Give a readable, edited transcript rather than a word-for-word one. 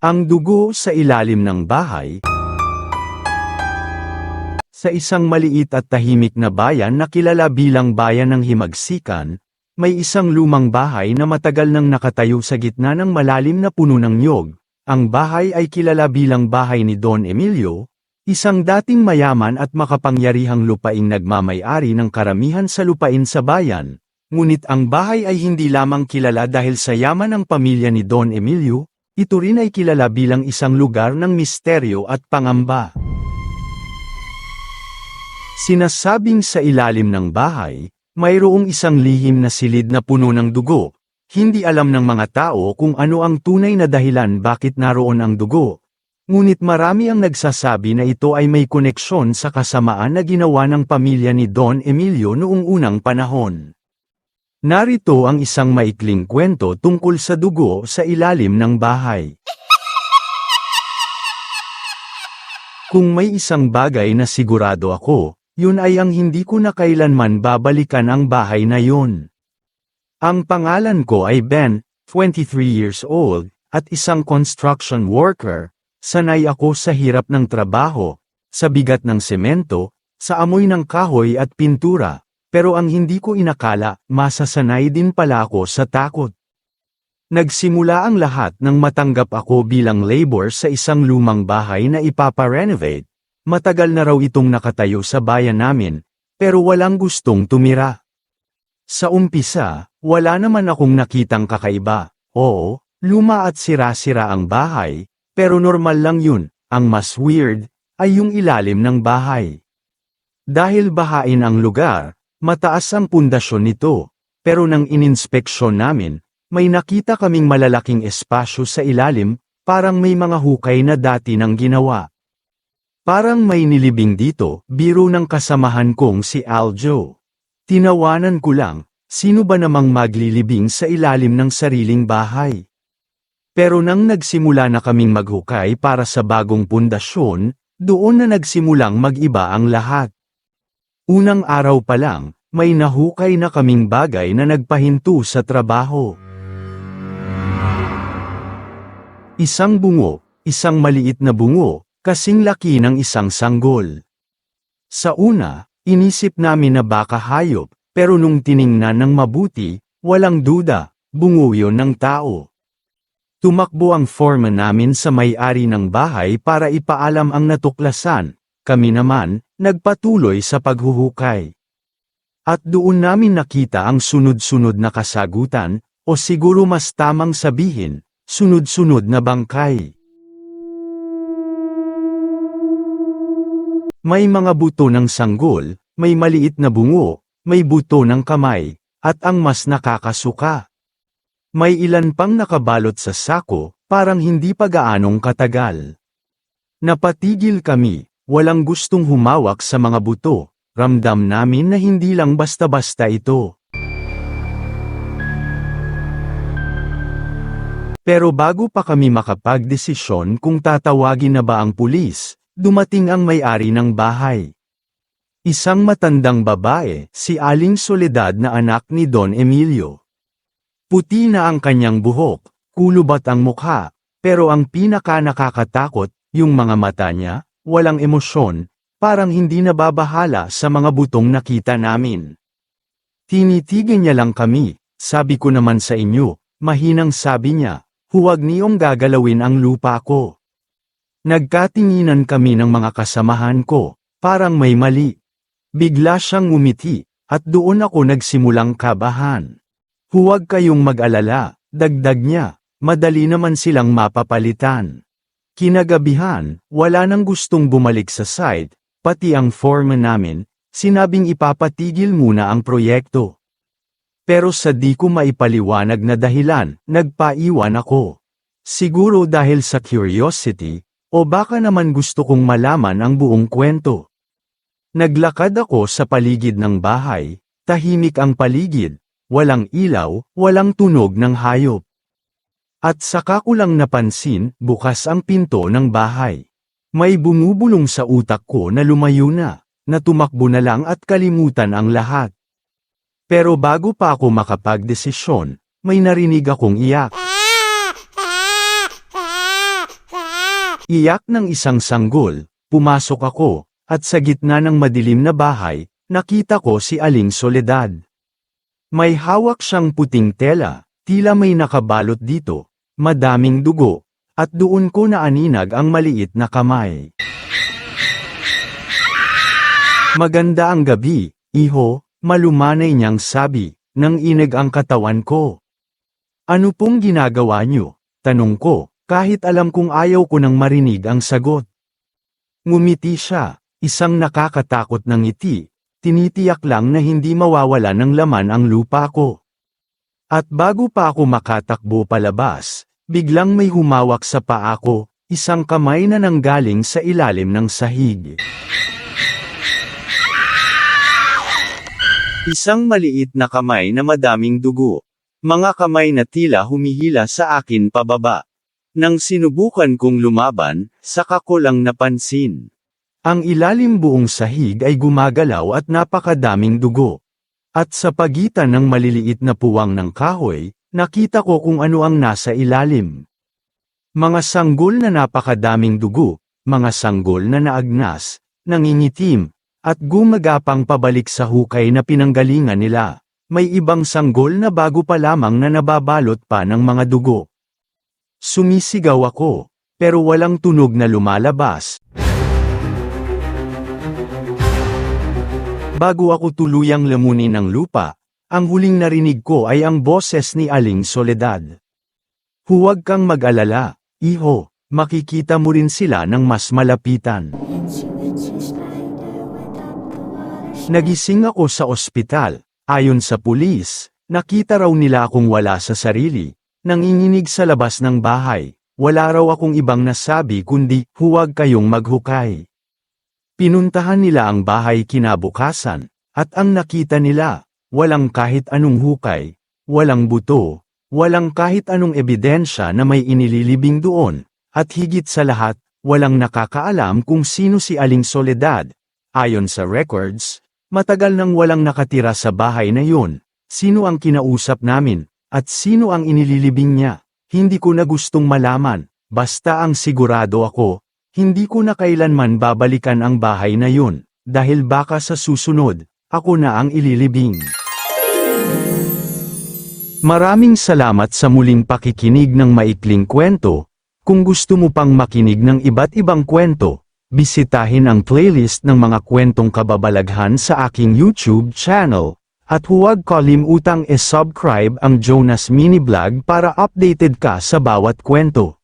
Ang dugo sa ilalim ng bahay. Sa isang maliit at tahimik na bayan na kilala bilang Bayan ng Himagsikan, may isang lumang bahay na matagal nang nakatayo sa gitna ng malalim na puno ng niyog. Ang bahay ay kilala bilang bahay ni Don Emilio, isang dating mayaman at makapangyarihang lupaing nagmamay-ari ng karamihan sa lupain sa bayan. Ngunit ang bahay ay hindi lamang kilala dahil sa yaman ng pamilya ni Don Emilio, ito rin ay kilala bilang isang lugar ng misteryo at pangamba. Sinasabing sa ilalim ng bahay, mayroong isang lihim na silid na puno ng dugo. Hindi alam ng mga tao kung ano ang tunay na dahilan bakit naroon ang dugo. Ngunit marami ang nagsasabi na ito ay may koneksyon sa kasamaan na ginawa ng pamilya ni Don Emilio noong unang panahon. Narito ang isang maikling kwento tungkol sa dugo sa ilalim ng bahay. Kung may isang bagay na sigurado ako, yun ay ang hindi ko na kailanman babalikan ang bahay na yun. Ang pangalan ko ay Ben, 23 years old, at isang construction worker. Sanay ako sa hirap ng trabaho, sa bigat ng semento, sa amoy ng kahoy at pintura. Pero ang hindi ko inakala, masasanay din pala ako sa takot. Nagsimula ang lahat nang matanggap ako bilang labor sa isang lumang bahay na ipaparenovate. Matagal na raw itong nakatayo sa bayan namin, pero walang gustong tumira. Sa umpisa, wala naman akong nakitang kakaiba. Oo, luma at sira-sira ang bahay, pero normal lang yun. Ang mas weird, ay yung ilalim ng bahay. Dahil bahain ang lugar, mataas ang pundasyon nito, pero nang ininspeksyon namin, may nakita kaming malalaking espasyo sa ilalim, parang may mga hukay na dati nang ginawa. Parang may nilibing dito, biro ng kasamahan kong si Aljo. Tinawanan ko lang, sino ba namang maglilibing sa ilalim ng sariling bahay? Pero nang nagsimula na kaming maghukay para sa bagong pundasyon, doon na nagsimulang mag-iba ang lahat. Unang araw pa lang, may nahukay na kaming bagay na nagpahinto sa trabaho. Isang bungo, isang maliit na bungo, kasing laki ng isang sanggol. Sa una, inisip namin na baka hayop, pero nung tiningnan ng mabuti, walang duda, bungo yon ng tao. Tumakbo ang foreman namin sa may-ari ng bahay para ipaalam ang natuklasan. Kami naman, nagpatuloy sa paghuhukay. At doon namin nakita ang sunod-sunod na kasagutan, o siguro mas tamang sabihin, sunod-sunod na bangkay. May mga buto ng sanggol, may maliit na bungo, may buto ng kamay, at ang mas nakakasuka. May ilan pang nakabalot sa sako, parang hindi pa gaanong katagal. Napatigil kami. Walang gustong humawak sa mga buto, ramdam namin na hindi lang basta-basta ito. Pero bago pa kami makapagdesisyon kung tatawagin na ba ang pulis, dumating ang may-ari ng bahay. Isang matandang babae, si Aling Soledad na anak ni Don Emilio. Puti na ang kanyang buhok, kulubat ang mukha, pero ang pinaka-nakakatakot, yung mga mata niya, walang emosyon, parang hindi nababahala sa mga butong nakita namin. Tinitigan niya lang kami, sabi ko naman sa inyo, mahinang sabi niya, huwag niyong gagalawin ang lupa ko. Nagkatinginan kami ng mga kasamahan ko, parang may mali. Bigla siyang ngumiti, at doon ako nagsimulang kabahan. Huwag kayong mag-alala, dagdag niya, madali naman silang mapapalitan. Kinagabihan, wala nang gustong bumalik sa site, pati ang foreman namin, sinabing ipapatigil muna ang proyekto. Pero sa di ko maipaliwanag na dahilan, nagpaiwan ako. Siguro dahil sa curiosity, o baka naman gusto kong malaman ang buong kwento. Naglakad ako sa paligid ng bahay, tahimik ang paligid, walang ilaw, walang tunog ng hayop. At saka ko lang napansin, bukas ang pinto ng bahay. May bumubulong sa utak ko na lumayo na tumakbo na lang at kalimutan ang lahat. Pero bago pa ako makapagdesisyon, may narinig akong iyak. Iyak ng isang sanggol, pumasok ako, at sa gitna ng madilim na bahay, nakita ko si Aling Soledad. May hawak siyang puting tela, tila may nakabalot dito, madaming dugo, at doon ko naaninag ang maliit na kamay. Maganda ang gabi, iho, malumanay niyang sabi, nang inag ang katawan ko. Ano pong ginagawa niyo? Tanong ko, kahit alam kong ayaw ko nang marinig ang sagot. Ngumiti siya, isang nakakatakot na ngiti, tinitiyak lang na hindi mawawala ng laman ang lupa ko. At bago pa ako makatakbo palabas, biglang may humawak sa paa ko, isang kamay na nanggaling sa ilalim ng sahig. Isang maliit na kamay na madaming dugo. Mga kamay na tila humihila sa akin pababa. Nang sinubukan kong lumaban, saka ko lang napansin. Ang ilalim buong sahig ay gumagalaw at napakadaming dugo. At sa pagitan ng maliliit na puwang ng kahoy, nakita ko kung ano ang nasa ilalim. Mga sanggol na napakadaming dugo, mga sanggol na naagnas, nangingitim, at gumagapang pabalik sa hukay na pinanggalingan nila. May ibang sanggol na bago pa lamang na nababalot pa ng mga dugo. Sumisigaw ako, pero walang tunog na lumalabas. Bago ako tuluyang lamunin ng lupa, ang huling narinig ko ay ang boses ni Aling Soledad. Huwag kang mag-alala, iho, makikita mo rin sila ng mas malapitan. Nagising ako sa ospital. Ayon sa pulis, nakita raw nila akong wala sa sarili, nanginginig sa labas ng bahay. Wala raw akong ibang nasabi kundi, huwag kayong maghukay. Pinuntahan nila ang bahay kinabukasan, at ang nakita nila, walang kahit anong hukay, walang buto, walang kahit anong ebidensya na may inililibing doon, at higit sa lahat, walang nakakaalam kung sino si Aling Soledad. Ayon sa records, matagal nang walang nakatira sa bahay na yun. Sino ang kinausap namin, at sino ang inililibing niya? Hindi ko na gustong malaman, basta ang sigurado ako, hindi ko na kailanman babalikan ang bahay na yun, dahil baka sa susunod, ako na ang ililibing. Maraming salamat sa muling pakikinig ng maikling kwento. Kung gusto mo pang makinig ng iba't ibang kwento, bisitahin ang playlist ng mga kwentong kababalaghan sa aking YouTube channel, at huwag kalimutang i-subscribe ang Jonas Mini Vlog para updated ka sa bawat kwento.